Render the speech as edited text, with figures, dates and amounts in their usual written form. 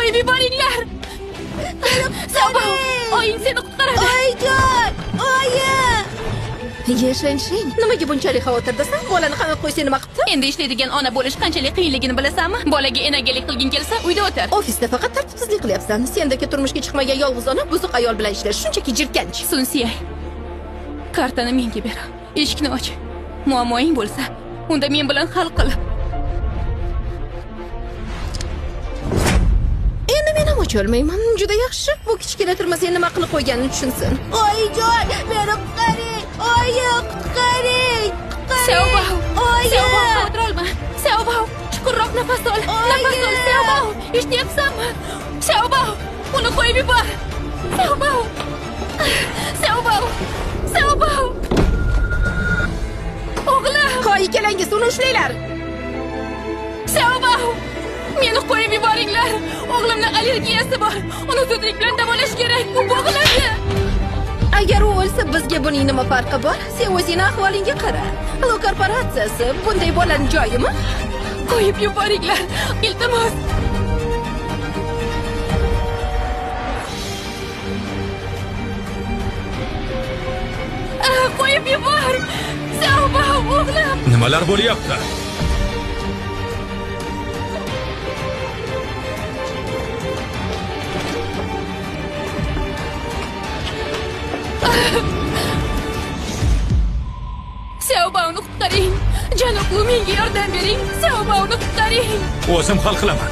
qo'yib yuboringlar. Savbao, oying seni qutqaradi. Oyijon, oyim. Yashang, nimaga bunchalik xavotirdasan? Bolani qamab qo'ysa nima qilibdi? Endi ishlaydigan ona bo'lish qanchalik qiyinligini bilasanmi? Bolaga enagalik qilging kelsa, uyda o'tir. Ofisda faqat tartibsizlik qilyapsan. Sendagi turmushga chiqmagan yolg'iz ona buzuq ayol bilan ishlash shunchaki jirkanch. Sunsiyay, kartani menga ber. Eshikni och. Muammoing bo'lsa, unda men bilan hal qil. Endi men ham ocholmayman. Juda yaxshi. Bu kichkina turmasa nima qilib qo'yganini tushunsin. Oyijon, meni qutqaring. Oyim, qutqaring. Savbao, Savbao, xavotir olma. Savbao, chuqurroq nafas ol. Nafas ol, Savbao. Eshityapsanmi? Savbao, uni qo'yib yubor. Savbao. Savbao. Savbao. O'g'lim. Hoy, ikkalangiz uni ushlanglar. Savbao. Meni qo'yib yuboringlar. O'g'limni allergiyasi bor. Uni zudlik bilan davolash kerak. U bo'g'iladi. Agar u o'lsa, bizga buning nima farqi bor? Sen o'zingning ahvolingga qara. Lo korporatsiyasi bunday bolani joyimi? Qo'yib yuboringlar. Iltimos. Qo'yib yubor. Savbao, o'g'lim. Nimalar bo'lyapti? Savbaoni qutqaring. Janob, menga yordam bering. Savbaoni qutqaring. O'zim hal qilaman.